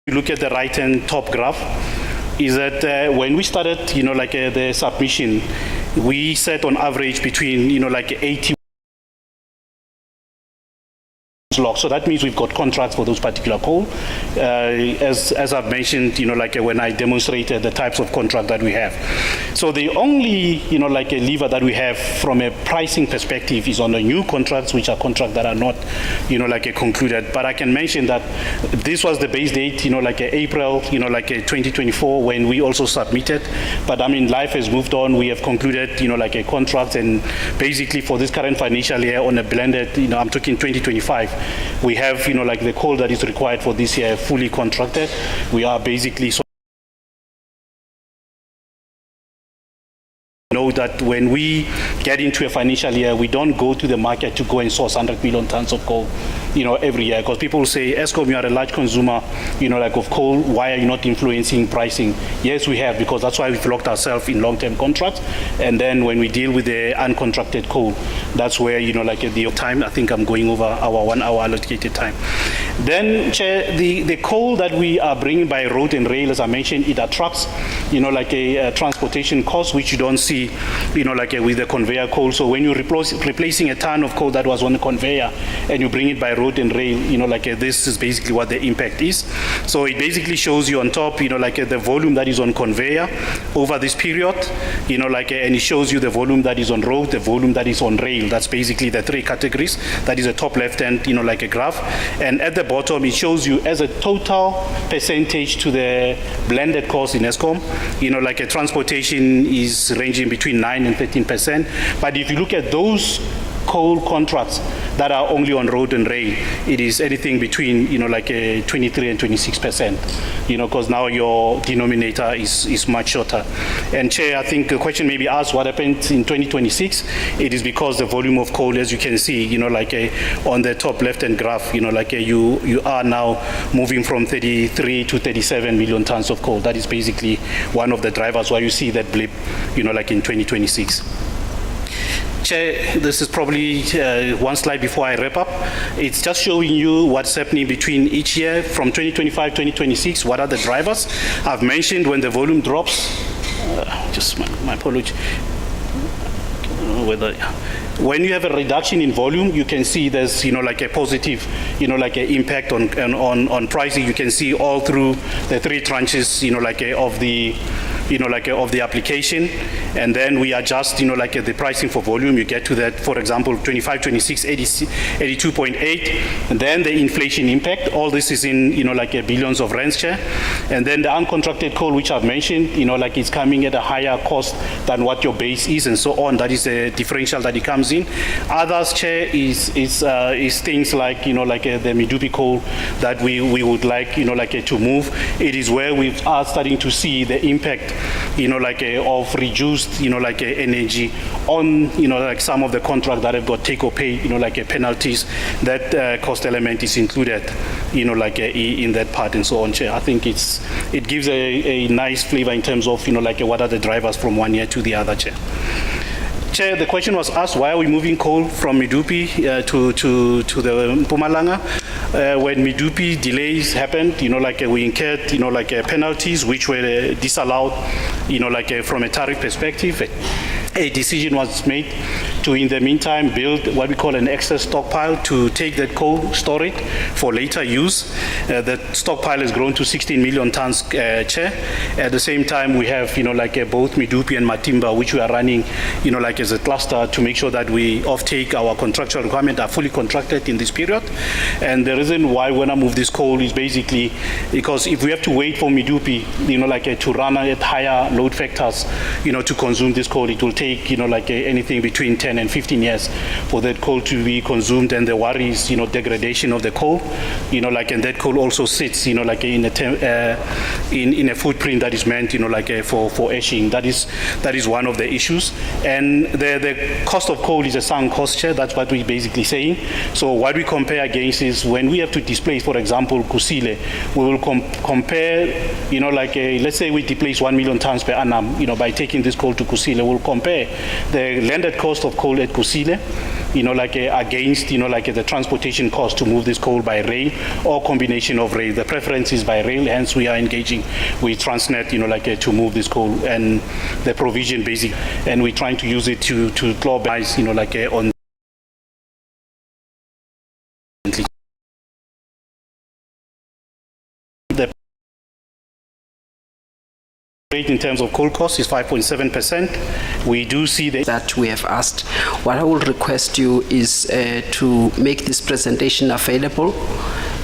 you look at the right-hand top graph, is that when we started, the submission, we set on average between, 80 lock. So that means we've got contracts for those particular coal. As I've mentioned, when I demonstrated the types of contract that we have. So the only, a lever that we have from a pricing perspective is on the new contracts, which are contracts that are not, concluded. But I can mention that this was the base date, April, 2024 when we also submitted. But I mean, life has moved on. We have concluded, a contract, and basically for this current financial year on a blended, I'm talking 2025. We have, the coal that is required for this year fully contracted. We are basically know that when we get into a financial year, we don't go to the market to go and source 100 million tons of coal, every year. Because people say, Eskom, you are a large consumer, of coal. Why are you not influencing pricing? Yes, we have, because that's why we've locked ourselves in long-term contracts. And then when we deal with the uncontracted coal, that's where, the time, I think I'm going over our 1 hour allocated time. Then, Chair, the coal that we are bringing by road and rail, as I mentioned, it attracts, a transportation cost, which you don't see, with the conveyor coal. So when you're replacing a ton of coal that was on the conveyor and you bring it by road and rail, this is basically what the impact is. So it basically shows you on top, the volume that is on conveyor over this period, and it shows you the volume that is on road, the volume that is on rail. That's basically the three categories. That is the top left-hand, a graph. And at the bottom, it shows you as a total percentage to the blended cost in Eskom, a transportation is ranging between 9 and 13%. But if you look at those coal contracts that are only on road and rail, it is anything between, 23 and 26%, because now your denominator is much shorter. And Chair, I think the question may be asked, what happened in 2026? It is because the volume of coal, as you can see, on the top left-hand graph, you are now moving from 33 to 37 million tons of coal. That is basically one of the drivers why you see that blip, in 2026. Chair, this is probably one slide before I wrap up. It's just showing you what's happening between each year from 2025 to 2026. What are the drivers? I've mentioned when the volume drops, just my apology. When you have a reduction in volume, you can see there's, a positive, impact on pricing. You can see all through the three tranches, of the application, and then we adjust, the pricing for volume. You get to that, for example, 25, 26, 82.8, and then the inflation impact. All this is in, billions of rands, Chair. And then the uncontracted coal, which I've mentioned, it's coming at a higher cost than what your base is, and so on. That is the differential that it comes in. Others, Chair, is things like, the Medupi coal that we would like, to move. It is where we are starting to see the impact, of reduced, energy on, some of the contracts that have got take or pay, penalties. That cost element is included, in that part and so on, Chair. I think it gives a nice flavor in terms of, what are the drivers from one year to the other, Chair. Chair, the question was asked, why are we moving coal from Medupi to the Mpumalanga? When Medupi delays happened, we incurred, penalties which were disallowed, from a tariff perspective. A decision was made to, in the meantime, build what we call an excess stockpile to take that coal, store it for later use. The stockpile has grown to 16 million tons, Chair. At the same time, we have, both Medupi and Matimba, which we are running, as a cluster to make sure that we offtake our contractual requirement are fully contracted in this period. And the reason why we want to move this coal is basically because if we have to wait for Medupi, to run at higher load factors, to consume this coal, it will take, anything between 10 and 15 years for that coal to be consumed. And the worry is, degradation of the coal, and that coal also sits, in a footprint that is meant, for ashing. That is one of the issues. And the cost of coal is a sunk cost, Chair. That's what we're basically saying. So what we compare against is when we have to displace, for example, Kusile, we will compare, let's say we displace 1 million tons per annum, by taking this coal to Kusile. We'll compare compare the landed cost of coal at Kusile, against, the transportation cost to move this coal by rail or combination of rail. The preference is by rail, hence we are engaging with Transnet, to move this coal and the provision basic, and we're trying to use it to globalize, on the rate in terms of coal cost is 5.7%. We do see that we have asked. What I will request you is to make this presentation available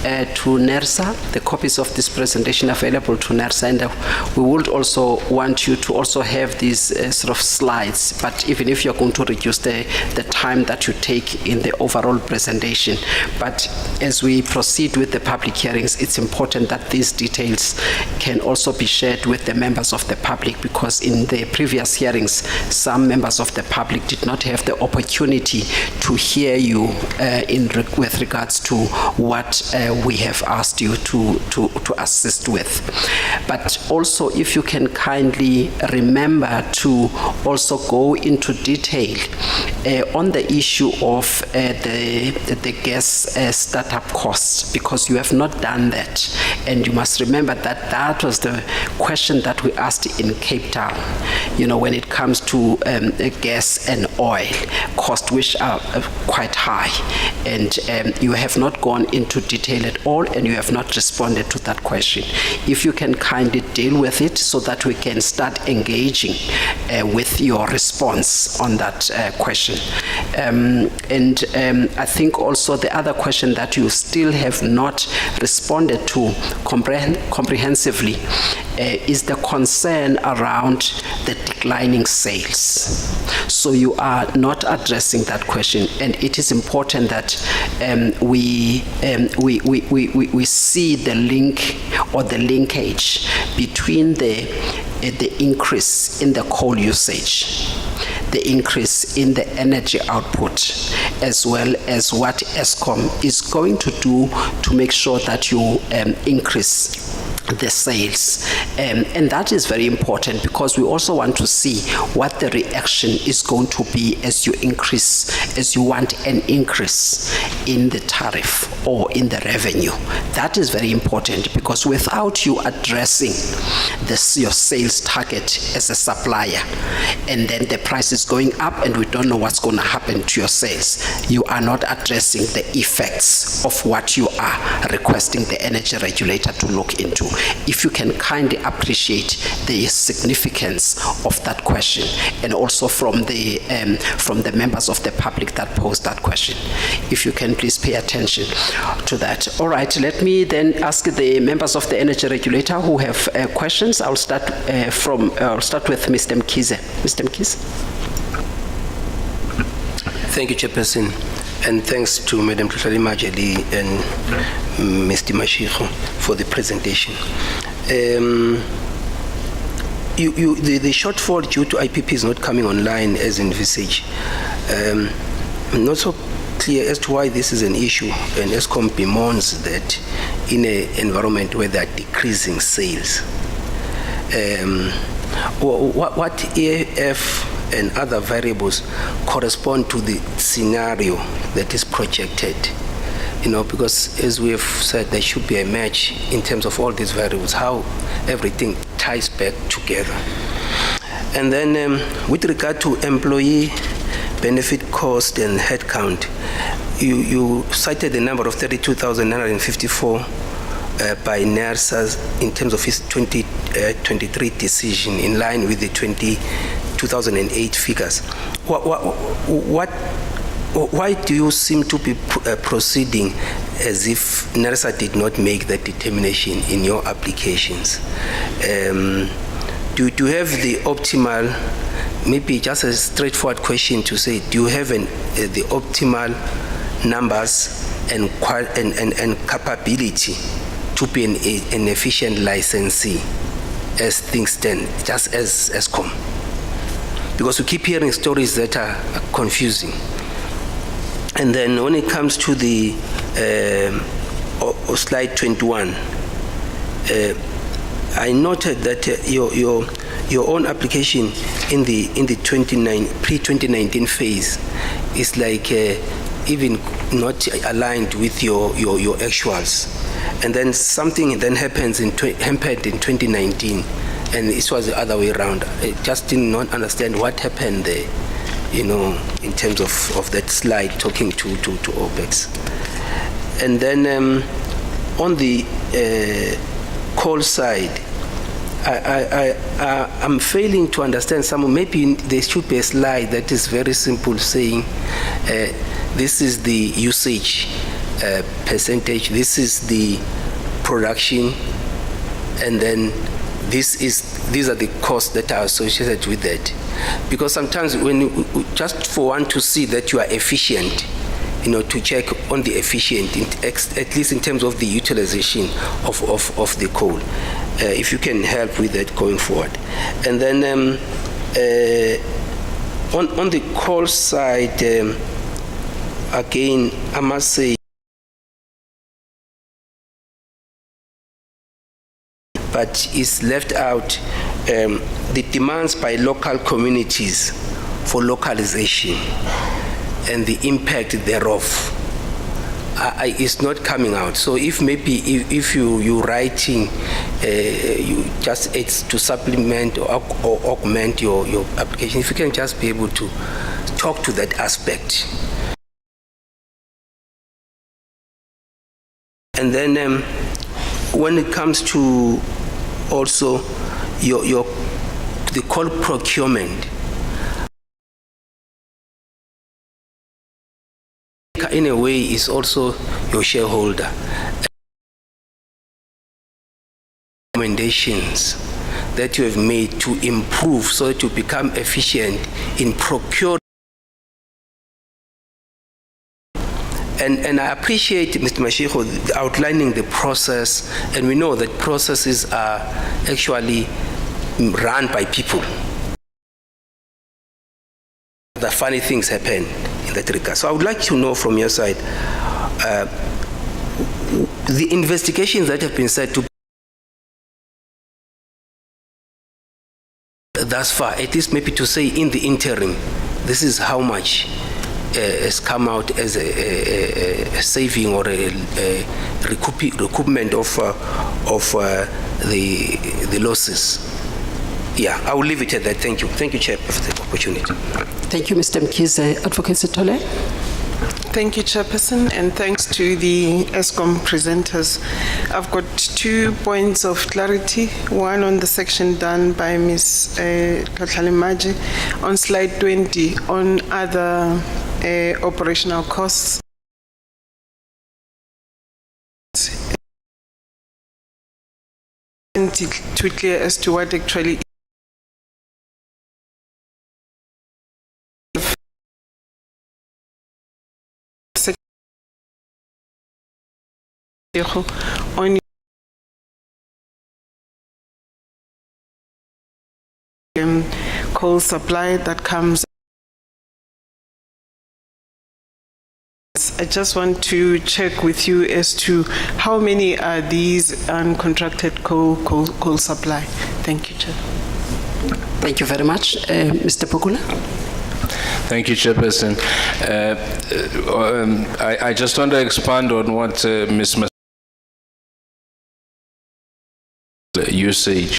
to NERSA, the copies of this presentation available to NERSA, and we would also want you to also have these sort of slides, but even if you're going to reduce the time that you take in the overall presentation. But as we proceed with the public hearings, it's important that these details can also be shared with the members of the public, because in the previous hearings, some members of the public did not have the opportunity to hear you with regards to what we have asked you to assist with. But also, if you can kindly remember to also go into detail on the issue of the gas startup costs, because you have not done that. And you must remember that that was the question that we asked in Cape Town, when it comes to gas and oil costs, which are quite high. And you have not gone into detail at all, and you have not responded to that question. If you can kindly deal with it so that we can start engaging with your response on that question. I think also the other question that you still have not responded to comprehensively is the concern around the declining sales. So you are not addressing that question, and it is important that we see the link or the linkage between the increase in the coal usage, the increase in the energy output, as well as what Eskom is going to do to make sure that you increase the sales. And that is very important, because we also want to see what the reaction is going to be as you want an increase in the tariff or in the revenue. That is very important, because without you addressing your sales target as a supplier, and then the price is going up and we don't know what's going to happen to your sales, you are not addressing the effects of what you are requesting the energy regulator to look into. If you can kindly appreciate the significance of that question, and also from the members of the public that posed that question, if you can please pay attention to that. All right, let me then ask the members of the energy regulator who have questions. I'll start with Mr. Mkhize. Mr. Mkhize. Thank you, Chairperson, and thanks to Madam Tutlali Majeli and Mr. Mashiko for the presentation. The shortfall due to IPP is not coming online as envisaged. I'm not so clear as to why this is an issue, and Eskom bemoans that in an environment where they are decreasing sales. What EAF and other variables correspond to the scenario that is projected? Because as we have said, there should be a match in terms of all these variables, how everything ties back together. And then with regard to employee benefit cost and headcount, you cited the number of 32,954 by NERSA in terms of its 2023 decision, in line with the 2008 figures. Why do you seem to be proceeding as if NERSA did not make that determination in your applications? Do you have the optimal, maybe just a straightforward question to say, do you have the optimal numbers and capability to be an efficient licensee as things stand, just as Eskom? Because we keep hearing stories that are confusing. And then when it comes to the slide 21, I noted that your own application in the pre-2019 phase is like even not aligned with your actuals, and then something then happened in 2019, and it was the other way around. I just did not understand what happened there, in terms of that slide talking to OPEX. And then on the coal side, I'm failing to understand maybe there should be a slide that is very simple saying this is the usage percentage, this is the production, and then these are the costs that are associated with that. Because sometimes just for one to see that you are efficient, to check on the efficient, at least in terms of the utilization of the coal. If you can help with that going forward. And then on the coal side, again, I must say, but it's left out the demands by local communities for localization and the impact thereof is not coming out. So if you're writing, you just it's to supplement or augment your application, if you can just be able to talk to that aspect. And then when it comes to also the coal procurement, in a way is also your shareholder. Recommendations that you have made to improve so that you become efficient in procuring. And I appreciate Mr. Mashiko outlining the process, and we know that processes are actually run by people. The funny things happen in that regard. So I would like to know from your side, the investigations that have been said to thus far, at least maybe to say in the interim, this is how much has come out as a saving or a recoupment of the losses. Yeah, I will leave it at that. Thank you. Thank you, Chair, for the opportunity. Thank you, Mr. Mkhize. Advocate Sithole. Thank you, Chairperson, and thanks to the ESCOM presenters. I've got 2 points of clarity. One on the section done by Ms. Katlalimaji on slide 20 on other operational costs. Too clear as to what actually on coal supply that comes. I just want to check with you as to how many are these uncontracted coal supply. Thank you, Chair. Thank you very much. Mr. Pokula. Thank you, Chairperson. I just want to expand on what Ms. Usage.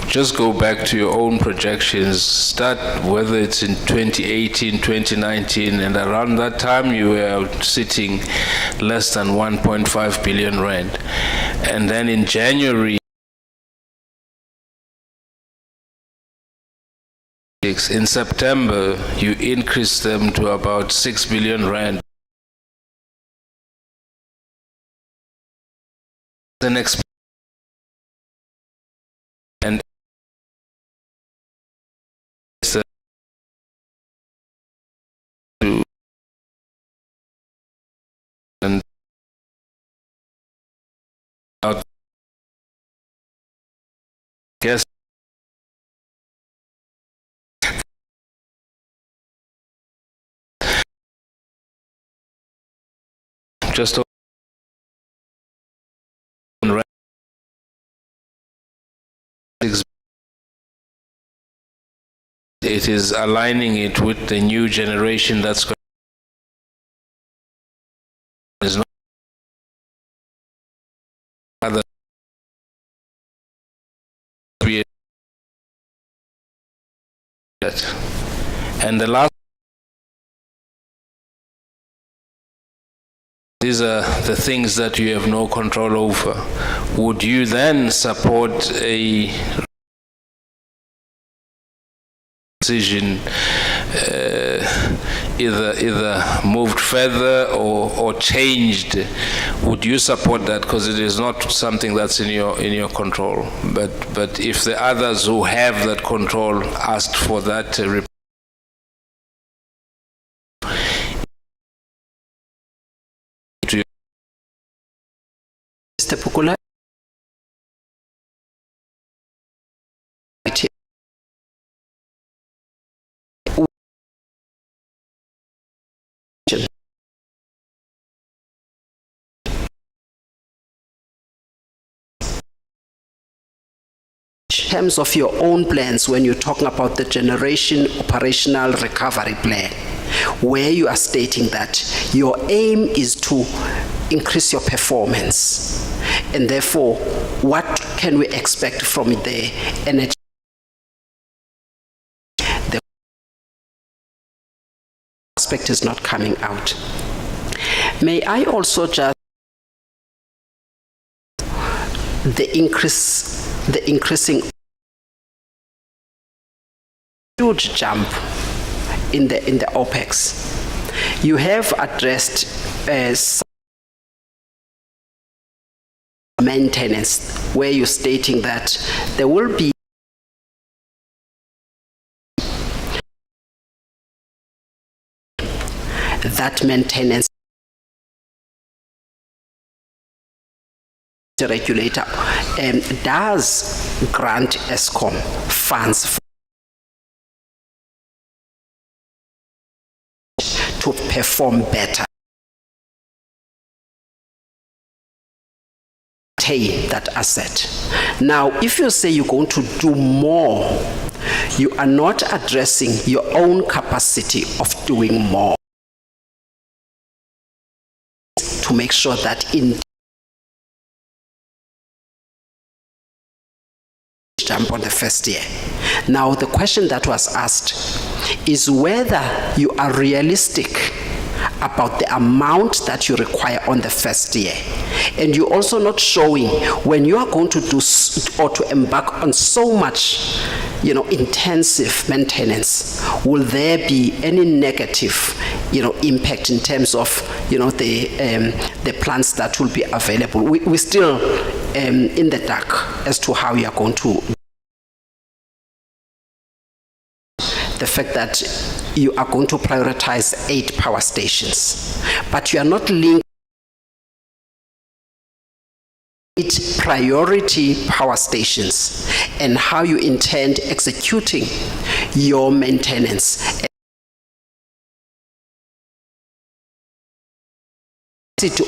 Just go back to your own projections, start whether it's in 2018, 2019, and around that time you were sitting less than 1.5 billion rand. And then in January, in September, you increased them to about 6 billion rand. The next and out guess just it is aligning it with the new generation that's going. There's no other and the last. These are the things that you have no control over. Would you then support a decision either moved further or changed? Would you support that? Because it is not something that's in your control. But if the others who have that control asked for that Mr. Pukula. In terms of your own plans, when you're talking about the generation operational recovery plan, where you are stating that your aim is to increase your performance, and therefore, what can we expect from the energy? The aspect is not coming out. May I also just the increasing huge jump in the OPEX. You have addressed maintenance, where you're stating that there will be that maintenance regulator does grant ESCOM funds to perform better, retain that asset. Now, if you say you're going to do more, you are not addressing your own capacity of doing more to make sure that in jump on the first year. Now, the question that was asked is whether you are realistic about the amount that you require on the first year. And you're also not showing when you are going to do or to embark on so much, intensive maintenance, will there be any negative, impact in terms of, the plants that will be available? We're still in the dark as to how you are going to. The fact that you are going to prioritize 8 power stations, but you are not linked 8 priority power stations and how you intend executing your maintenance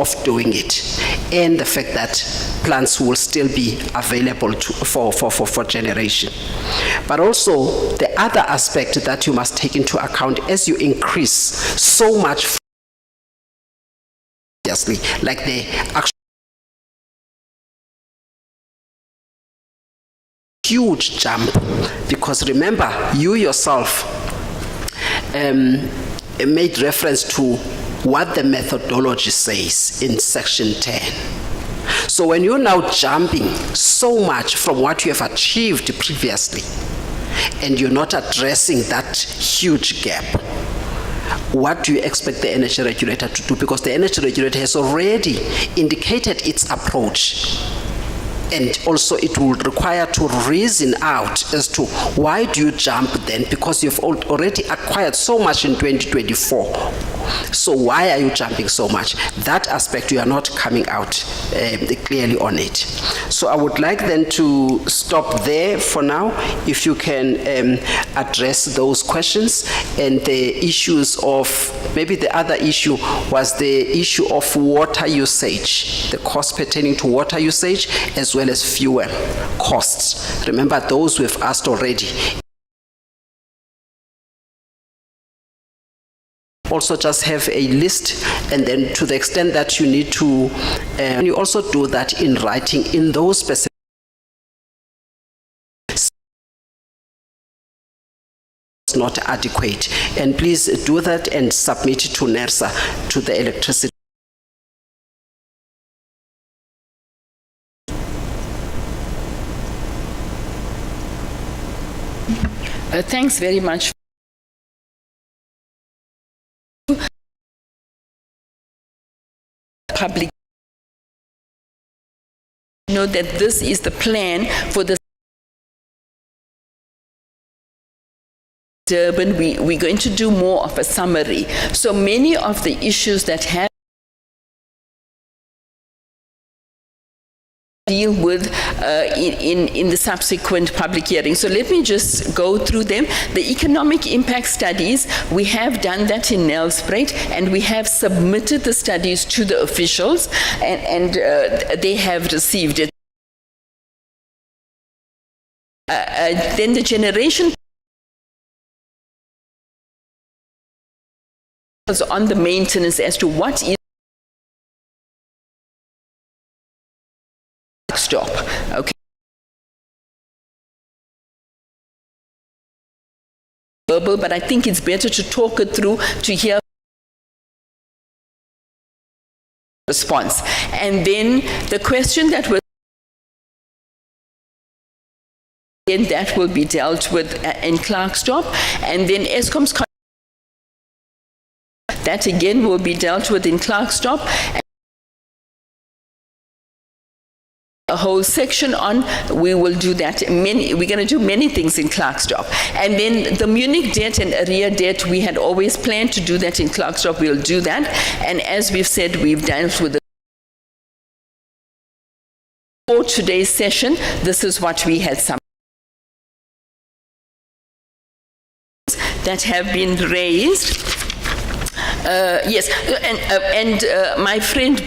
of doing it, and the fact that plants will still be available for generation. But also the other aspect that you must take into account as you increase so much, like the actual huge jump, because remember, you yourself made reference to what the methodology says in section 10. So when you're now jumping so much from what you have achieved previously, and you're not addressing that huge gap, what do you expect the energy regulator to do? Because the energy regulator has already indicated its approach. And also it will require to reason out as to why do you jump then, because you've already acquired so much in 2024. So why are you jumping so much? That aspect you are not coming out clearly on it. So I would like then to stop there for now, if you can address those questions and the issues of, maybe the other issue was the issue of water usage, the cost pertaining to water usage as well as fuel costs. Remember, those we've asked already. also just have a list, and then to the extent that you need to, you also do that in writing in those specific not adequate, and please do that and submit it to NERSA, to the electricity. Thanks very much. Public know that this is the plan for the Durban. We're going to do more of a summary. So many of the issues that have deal with in the subsequent public hearing. So let me just go through them. The economic impact studies, we have done that in Nelspruit, and we have submitted the studies to the officials, and they have received it. Then the generation on the maintenance as to what is stop. Okay. Verbal, but I think it's better to talk it through to hear response. And then the question that was that will be dealt with in Clarkstop, and then Eskom's that again will be dealt with in Clarkstop. A whole section on, we will do that. We're going to do many things in Clarkstop. And then the Munich debt and arrear debt, we had always planned to do that in Clarkstop. We'll do that. And as we've said, we've dealt with for today's session, this is what we had some that have been raised. Yes, and my friend,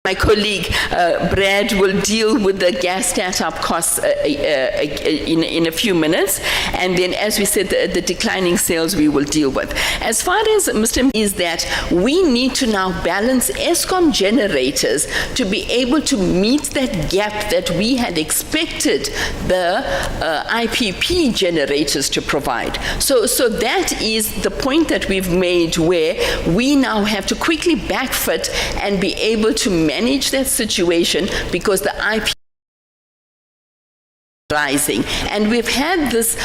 my colleague Brad will deal with the gas startup costs in a few minutes, and then, as we said, the declining sales we will deal with. As far as Mr. is that we need to now balance Eskom generators to be able to meet that gap that we had expected the IPP generators to provide. So that is the point that we've made, where we now have to quickly backfit and be able to manage that situation, because the IP rising, and we've had this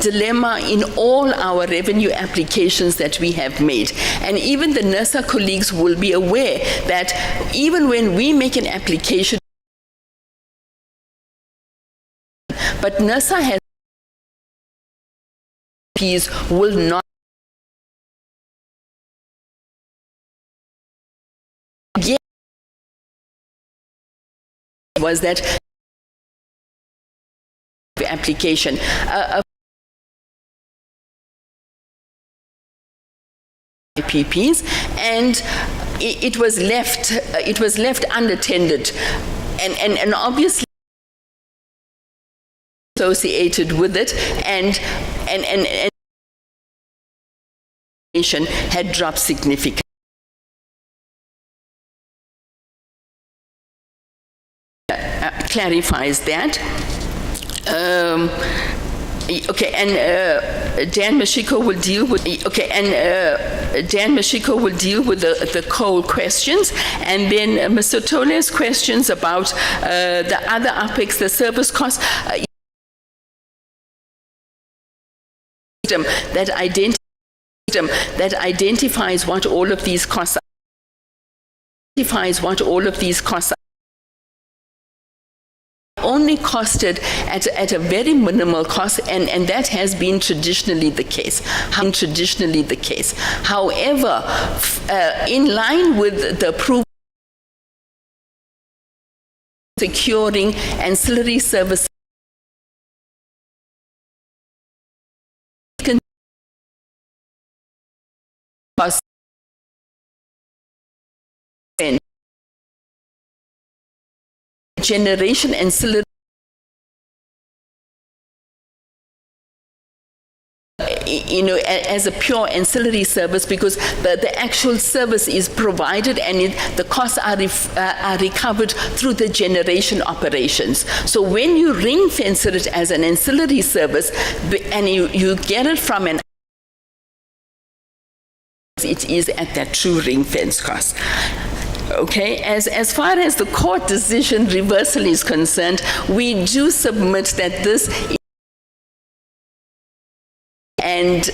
dilemma in all our revenue applications that we have made, and even the NERSA colleagues will be aware that even when we make an application, but NERSA has will not was that application IPPs, and it was left unattended, and obviously associated with it, and had dropped significantly. Clarifies that. Okay, and Dan Mashiko will deal with. Okay, and Dan Mashiko will deal with the coal questions, and then Mr. Tole's questions about the other aspects, the service costs. That identifies what all of these costs. Only costed at a very minimal cost, and that has been traditionally the case. However, in line with the approval, securing ancillary services costs generation ancillary as a pure ancillary service, because the actual service is provided and the costs are recovered through the generation operations. So when you ring fence it as an ancillary service and you get it from an, it is at that true ring fence cost. Okay, as far as the court decision reversal is concerned, we do submit that this and